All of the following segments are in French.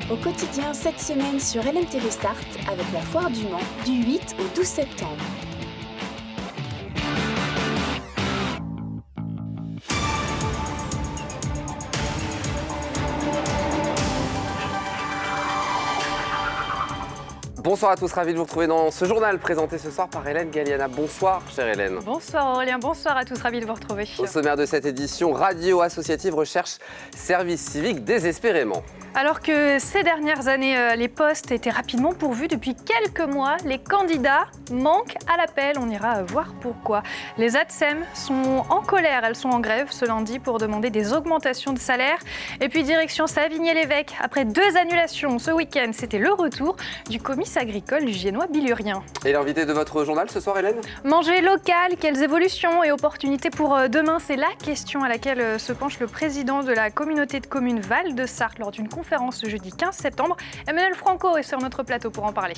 Au quotidien cette semaine sur LMTV Start avec la Foire du Mans du 8 au 12 septembre. Bonsoir à tous, ravi de vous retrouver dans ce journal présenté ce soir par Hélène Galliana. Bonsoir, chère Hélène. Bonsoir Aurélien, bonsoir à tous, ravi de vous retrouver. Au sommaire de cette édition, Radio Associative recherche service civique désespérément. Alors que ces dernières années, les postes étaient rapidement pourvus, depuis quelques mois, les candidats manquent à l'appel. On ira voir pourquoi. Les ATSEM sont en colère, elles sont en grève ce lundi pour demander des augmentations de salaire. Et puis direction Savigny-l'Évêque, après 2 annulations ce week-end, c'était le retour du comice agricole du Giennois Bilurien. Et l'invité de votre journal ce soir, Hélène ? Manger local, quelles évolutions et opportunités pour demain ? C'est la question à laquelle se penche le président de la communauté de communes Val de Sarthe lors d'une conférence ce jeudi 15 septembre. Emmanuel Franco est sur notre plateau pour en parler.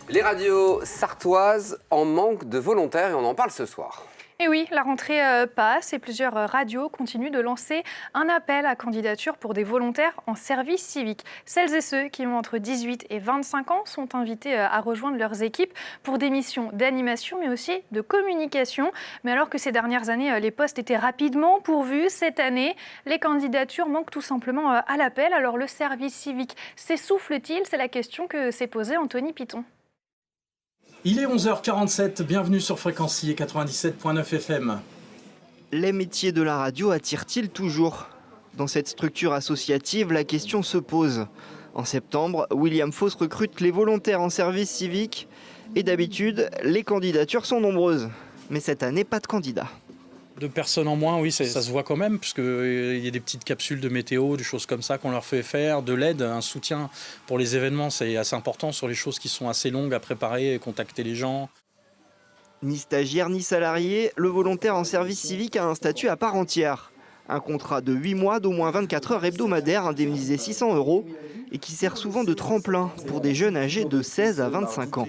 Les radios sartoises en manque de volontaires et on en parle ce soir. Et oui, la rentrée passe et plusieurs radios continuent de lancer un appel à candidature pour des volontaires en service civique. Celles et ceux qui ont entre 18 et 25 ans sont invités à rejoindre leurs équipes pour des missions d'animation mais aussi de communication. Mais alors que ces dernières années, les postes étaient rapidement pourvus, cette année, les candidatures manquent tout simplement à l'appel. Alors le service civique s'essouffle-t-il ? C'est la question que s'est posée Anthony Piton. Il est 11h47, bienvenue sur Fréquency et 97.9 FM. Les métiers de la radio attirent-ils toujours ? Dans cette structure associative, la question se pose. En septembre, William Foss recrute les volontaires en service civique. Et d'habitude, les candidatures sont nombreuses. Mais cette année, pas de candidats. 2 personnes en moins, oui, ça se voit quand même, puisqu'il y a des petites capsules de météo, des choses comme ça qu'on leur fait faire, de l'aide, un soutien pour les événements, c'est assez important sur les choses qui sont assez longues à préparer et contacter les gens. Ni stagiaire ni salarié, le volontaire en service civique a un statut à part entière. Un contrat de 8 mois d'au moins 24 heures hebdomadaires indemnisé 600 € et qui sert souvent de tremplin pour des jeunes âgés de 16 à 25 ans.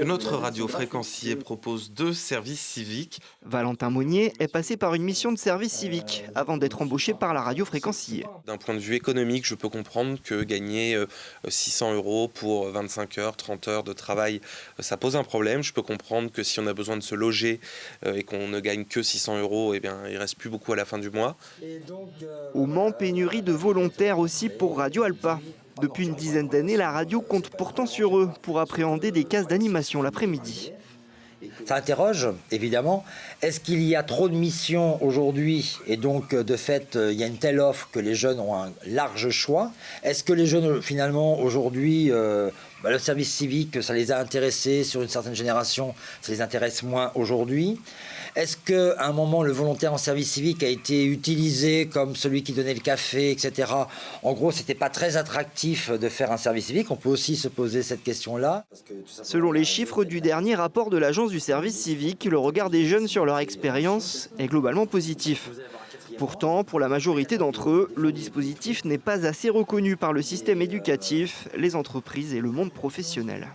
Notre radio Fréquencier propose 2 services civiques. Valentin Monnier est passé par une mission de service civique avant d'être embauché par la radio Fréquencier. D'un point de vue économique, je peux comprendre que gagner 600 € pour 25 heures, 30 heures de travail, ça pose un problème. Je peux comprendre que si on a besoin de se loger et qu'on ne gagne que 600 €, eh bien, il ne reste plus beaucoup à la fin du mois. Au Mans, pénurie de volontaires aussi pour Radio Alpa. Depuis une dizaine d'années, la radio compte pourtant sur eux pour appréhender des cases d'animation l'après-midi. Ça interroge, évidemment. Est-ce qu'il y a trop de missions aujourd'hui et donc, de fait, il y a une telle offre que les jeunes ont un large choix ? Est-ce que les jeunes, finalement, aujourd'hui, le service civique, ça les a intéressés sur une certaine génération, ça les intéresse moins aujourd'hui ? Est-ce qu'à un moment, le volontaire en service civique a été utilisé comme celui qui donnait le café, etc. En gros, c'était pas très attractif de faire un service civique. On peut aussi se poser cette question-là. Selon les chiffres du dernier rapport de l'Agence du service civique, le regard des jeunes sur leur expérience est globalement positif. Pourtant, pour la majorité d'entre eux, le dispositif n'est pas assez reconnu par le système éducatif, les entreprises et le monde professionnel.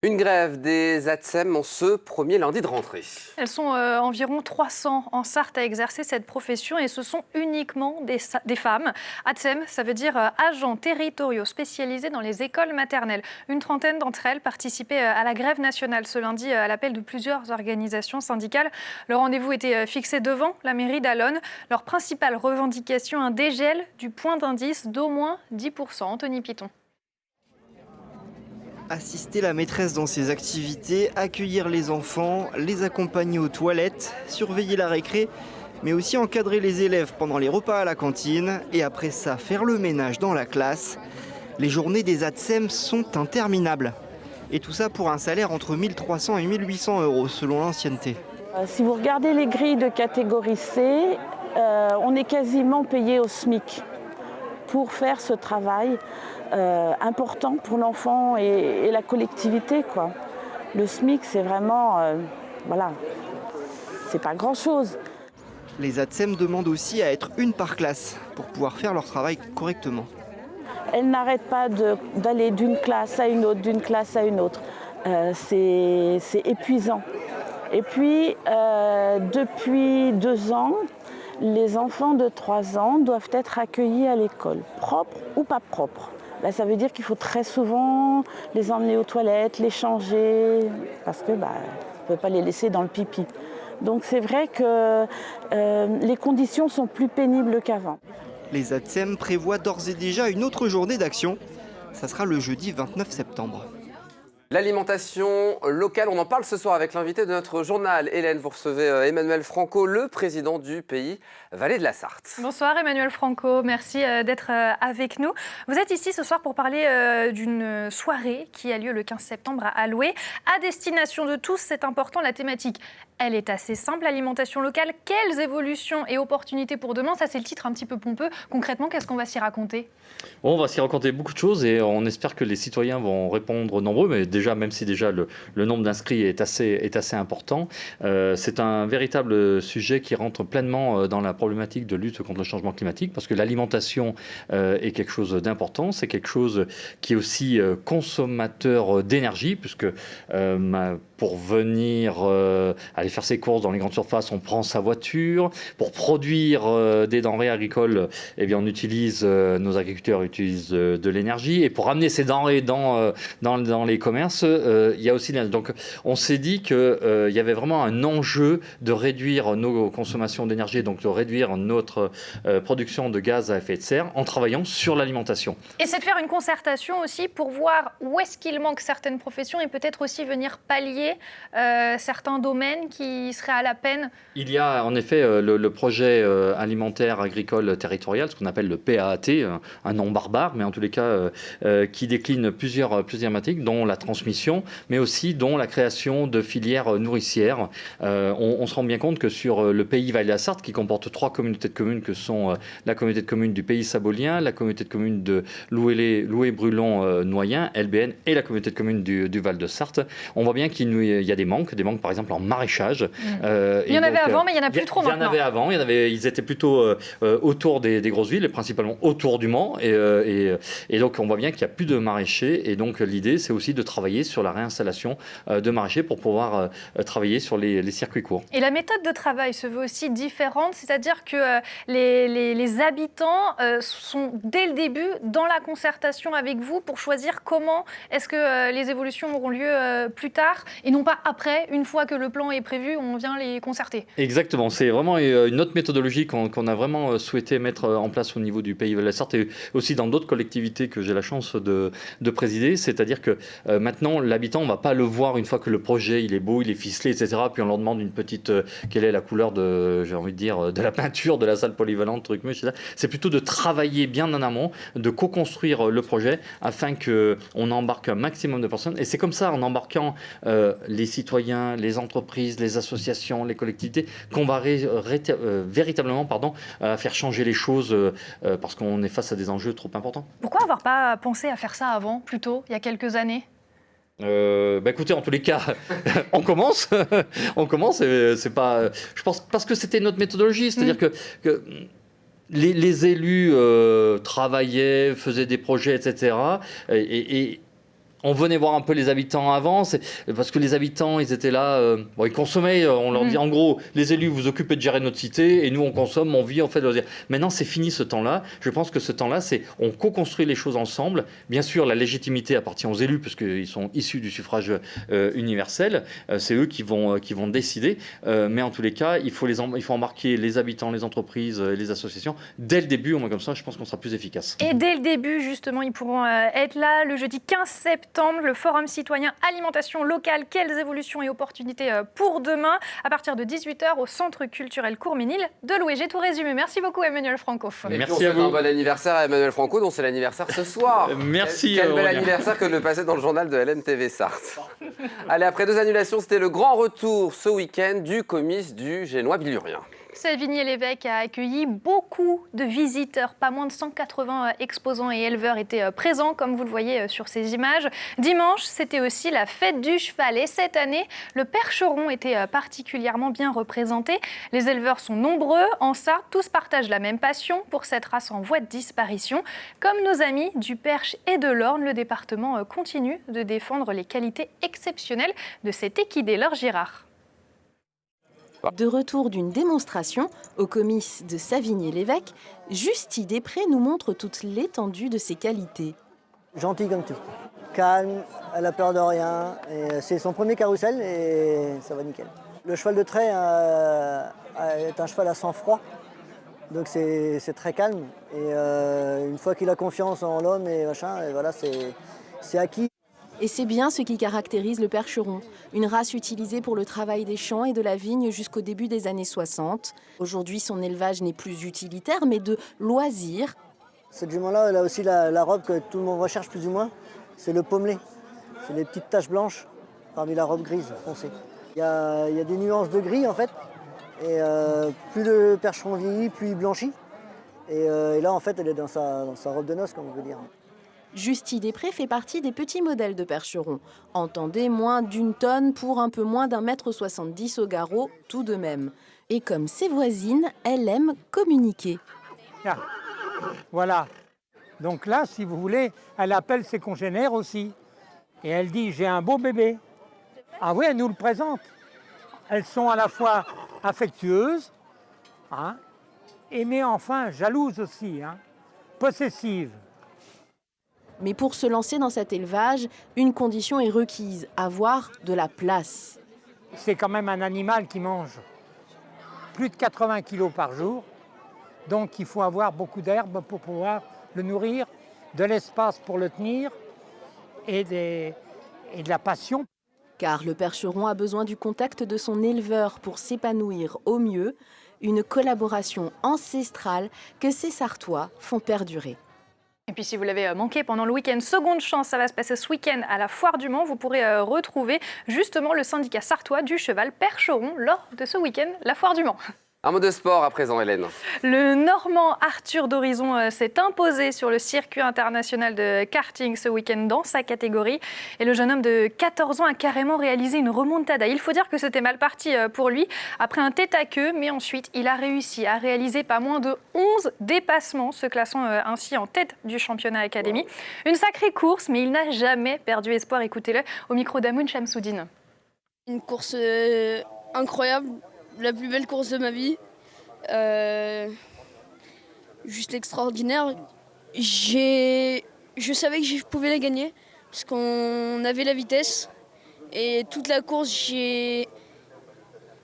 Une grève des ATSEM en ce premier lundi de rentrée. Elles sont environ 300 en Sarthe à exercer cette profession et ce sont uniquement des femmes. ATSEM, ça veut dire agents territoriaux spécialisés dans les écoles maternelles. Une trentaine d'entre elles participaient à la grève nationale ce lundi à l'appel de plusieurs organisations syndicales. Le rendez-vous était fixé devant la mairie d'Allonne. Leur principale revendication, un dégel du point d'indice d'au moins 10%. Anthony Piton. Assister la maîtresse dans ses activités, accueillir les enfants, les accompagner aux toilettes, surveiller la récré, mais aussi encadrer les élèves pendant les repas à la cantine et après ça faire le ménage dans la classe. Les journées des ATSEM sont interminables. Et tout ça pour un salaire entre 1 300 et 1 800 € selon l'ancienneté. Si vous regardez les grilles de catégorie C, on est quasiment payé au SMIC pour faire ce travail important pour l'enfant et la collectivité, quoi. Le SMIC, c'est vraiment, c'est pas grand-chose. Les ATSEM demandent aussi à être une par classe pour pouvoir faire leur travail correctement. Elles n'arrêtent pas d'aller d'une classe à une autre, d'une classe à une autre. C'est épuisant. Et puis, depuis 2 ans, les enfants de 3 ans doivent être accueillis à l'école, propre ou pas propre. ça veut dire qu'il faut très souvent les emmener aux toilettes, les changer, parce que on ne peut pas les laisser dans le pipi. Donc c'est vrai que les conditions sont plus pénibles qu'avant. Les ATSEM prévoient d'ores et déjà une autre journée d'action. Ça sera le jeudi 29 septembre. L'alimentation locale, on en parle ce soir avec l'invité de notre journal. Hélène, vous recevez Emmanuel Franco, le président du pays Vallée de la Sarthe. Bonsoir Emmanuel Franco, merci d'être avec nous. Vous êtes ici ce soir pour parler d'une soirée qui a lieu le 15 septembre à Alouet. À destination de tous, c'est important, la thématique. Elle est assez simple, l'alimentation locale. Quelles évolutions et opportunités pour demain? Ça, c'est le titre un petit peu pompeux. Concrètement, qu'est-ce qu'on va s'y raconter? On va s'y raconter beaucoup de choses et on espère que les citoyens vont répondre nombreux, mais déjà, même si déjà le nombre d'inscrits est assez important, c'est un véritable sujet qui rentre pleinement dans la problématique de lutte contre le changement climatique, parce que l'alimentation est quelque chose d'important, c'est quelque chose qui est aussi consommateur d'énergie, puisque pour venir aller faire ses courses dans les grandes surfaces, on prend sa voiture. Pour produire des denrées agricoles, eh bien, on utilise, nos agriculteurs utilisent de l'énergie. Et pour amener ces denrées dans les commerces, il y a aussi... Donc, on s'est dit qu'il y avait vraiment un enjeu de réduire nos consommations d'énergie, donc de réduire notre production de gaz à effet de serre en travaillant sur l'alimentation. Et c'est de faire une concertation aussi pour voir où est-ce qu'il manque certaines professions et peut-être aussi venir pallier certains domaines qui seraient à la peine. Il y a en effet le projet alimentaire agricole territorial, ce qu'on appelle le PAAT, un nom barbare, mais en tous les cas qui décline plusieurs thématiques, dont la transmission, mais aussi dont la création de filières nourricières. On se rend bien compte que sur le pays Vallée de la Sarthe, qui comporte 3 communautés de communes, que sont la communauté de communes du pays sabolien, la communauté de communes de Loué-Brulon-Noyen, LBN, et la communauté de communes du Val de Sarthe, on voit bien qu'il y a des manques par exemple en maraîchage. Il y en avait avant, mais il n'y en a plus trop maintenant. Il y en avait avant, ils étaient plutôt autour des grosses villes, et principalement autour du Mans, et donc on voit bien qu'il n'y a plus de maraîchers, et donc l'idée c'est aussi de travailler sur la réinstallation de maraîchers pour pouvoir travailler sur les circuits courts. Et la méthode de travail se veut aussi différente, c'est-à-dire que les habitants sont dès le début dans la concertation avec vous pour choisir comment est-ce que les évolutions auront lieu plus tard, et non pas après, une fois que le plan est prévu, on vient les concerter. Exactement, c'est vraiment une autre méthodologie qu'on a vraiment souhaité mettre en place au niveau du pays de la Sarthe et aussi dans d'autres collectivités que j'ai la chance de présider, c'est-à-dire que maintenant l'habitant, on ne va pas le voir une fois que le projet il est beau, il est ficelé, etc. Puis on leur demande une petite, quelle est la couleur de la peinture de la salle polyvalente, truc, etc. C'est plutôt de travailler bien en amont, de co-construire le projet afin qu'on embarque un maximum de personnes. Et c'est comme ça, en embarquant les citoyens, les entreprises, les associations, les collectivités, qu'on va véritablement faire changer les choses parce qu'on est face à des enjeux trop importants. Pourquoi avoir pas pensé à faire ça avant, plus tôt, il y a quelques années ? Écoutez, en tous les cas, on commence, c'est pas, je pense, parce que c'était notre méthodologie, c'est-à-dire que les élus travaillaient, faisaient des projets, etc. Et on venait voir un peu les habitants avant, parce que les habitants, ils étaient là, ils consommaient, on leur dit en gros, les élus, vous occupez de gérer notre cité, et nous, on consomme, on vit, on fait de loisirs. Maintenant, c'est fini ce temps-là. Je pense que ce temps-là, on co-construit les choses ensemble. Bien sûr, la légitimité appartient aux élus, puisqu'ils sont issus du suffrage universel. C'est eux qui vont décider. Mais en tous les cas, il faut embarquer les habitants, les entreprises, les associations. Dès le début, au moins comme ça, je pense qu'on sera plus efficace. Et dès le début, justement, ils pourront être là le jeudi 15 septembre. Le Forum citoyen alimentation locale, quelles évolutions et opportunités pour demain, à partir de 18h au Centre culturel Courménil de Loué. J'ai tout résumé. Merci beaucoup Emmanuel Franco. Merci à vous. Un bon anniversaire à Emmanuel Franco, dont c'est l'anniversaire ce soir. Merci. Quel bel anniversaire que de le passer dans le journal de LMTV Sarthe. Allez, après 2 annulations, c'était le grand retour ce week-end du comice du Génois Bilurien. Savigny-l'Évêque a accueilli beaucoup de visiteurs. Pas moins de 180 exposants et éleveurs étaient présents, comme vous le voyez sur ces images. Dimanche, c'était aussi la fête du cheval. Et cette année, le percheron était particulièrement bien représenté. Les éleveurs sont nombreux. En Sarthe, tous partagent la même passion pour cette race en voie de disparition. Comme nos amis du Perche et de l'Orne, le département continue de défendre les qualités exceptionnelles de cet équidé Laure Girard. De retour d'une démonstration au comice de Savigny-l'Évêque, Justy Després nous montre toute l'étendue de ses qualités. Gentil comme tout. Calme, elle a peur de rien. Et c'est son premier carrousel et ça va nickel. Le cheval de trait est un cheval à sang-froid. Donc c'est très calme. Et une fois qu'il a confiance en l'homme et machin, et voilà, c'est acquis. Et c'est bien ce qui caractérise le percheron, une race utilisée pour le travail des champs et de la vigne jusqu'au début des années 60. Aujourd'hui, son élevage n'est plus utilitaire, mais de loisir. Cette jument-là, elle a aussi la robe que tout le monde recherche plus ou moins, c'est le pommelé. C'est les petites taches blanches parmi la robe grise foncée. Il y a des nuances de gris en fait, et plus le percheron vieillit, plus il blanchit. Et là en fait, elle est dans sa robe de noces, comme on veut dire. Justy Després fait partie des petits modèles de percherons. Entendez, moins d'1 tonne pour un peu moins d'1,70 m au garrot, tout de même. Et comme ses voisines, elle aime communiquer. Ah, voilà. Donc là, si vous voulez, elle appelle ses congénères aussi. Et elle dit, j'ai un beau bébé. Ah oui, elle nous le présente. Elles sont à la fois affectueuses, hein, mais enfin jalouses aussi, hein, possessives. Mais pour se lancer dans cet élevage, une condition est requise, avoir de la place. C'est quand même un animal qui mange plus de 80 kilos par jour. Donc il faut avoir beaucoup d'herbe pour pouvoir le nourrir, de l'espace pour le tenir et de la passion. Car le percheron a besoin du contact de son éleveur pour s'épanouir au mieux, une collaboration ancestrale que ces Sartois font perdurer. Et puis si vous l'avez manqué pendant le week-end, seconde chance, ça va se passer ce week-end à la Foire du Mans. Vous pourrez retrouver justement le syndicat sartois du cheval percheron lors de ce week-end, la Foire du Mans. Un mot de sport à présent, Hélène. Le Normand Arthur d'Horizon s'est imposé sur le circuit international de karting ce week-end dans sa catégorie. Et le jeune homme de 14 ans a carrément réalisé une remontada. Il faut dire que c'était mal parti pour lui après un tête-à-queue, mais ensuite il a réussi à réaliser pas moins de 11 dépassements, se classant ainsi en tête du championnat académie. Une sacrée course, mais il n'a jamais perdu espoir. Écoutez-le au micro d'Amoun Chamsoudine. Une course incroyable. La plus belle course de ma vie, juste extraordinaire. Je savais que je pouvais la gagner parce qu'on avait la vitesse et toute la course,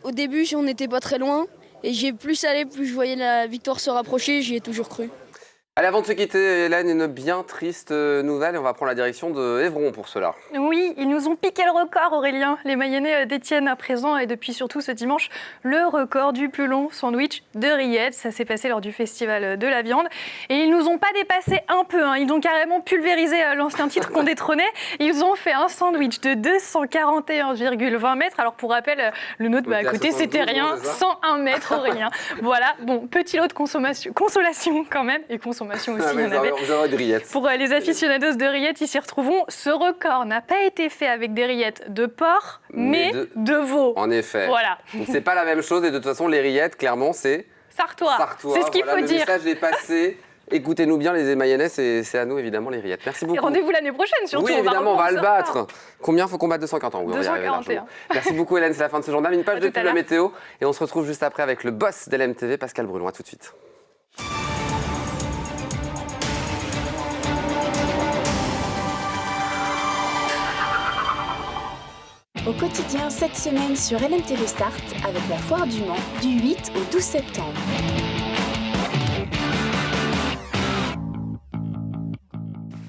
au début on n'était pas très loin et plus ça allait, plus je voyais la victoire se rapprocher, j'y ai toujours cru. Allez, avant de se quitter, Hélène, une bien triste nouvelle et on va prendre la direction de Évron pour cela. Oui, ils nous ont piqué le record, Aurélien. Les Mayennais détiennent à présent et depuis surtout ce dimanche le record du plus long sandwich de rillettes. Ça s'est passé lors du festival de la viande et ils nous ont pas dépassé un peu. Ils ont carrément pulvérisé l'ancien titre qu'on détrônait. Ils ont fait un sandwich de 241,20 mètres. Alors pour rappel, le nôtre à côté c'était rien, 101 mètres, Aurélien. Voilà, bon, petit lot de consolation quand même et consommation aussi, il y en avait. Pour les aficionados de rillettes, ils s'y retrouveront. Ce record n'a pas été fait avec des rillettes de porc, mais de veau. En effet. Voilà. Donc c'est pas la même chose et de toute façon, les rillettes, clairement, c'est Sartois. C'est ce qu'il faut dire. Le message est passé. Écoutez-nous bien, les Mayennais, c'est à nous évidemment les rillettes. Merci beaucoup. Et rendez-vous l'année prochaine surtout. Oui, évidemment, on va le battre. Combien faut qu'on batte 241 oui, 241. Merci beaucoup Hélène, c'est la fin de ce journal. Une page de pub la météo et on se retrouve juste après avec le boss d'LMTV, Pascal Bruno. À tout de suite. Au quotidien cette semaine sur LMTV Start avec la Foire du Mans du 8 au 12 septembre.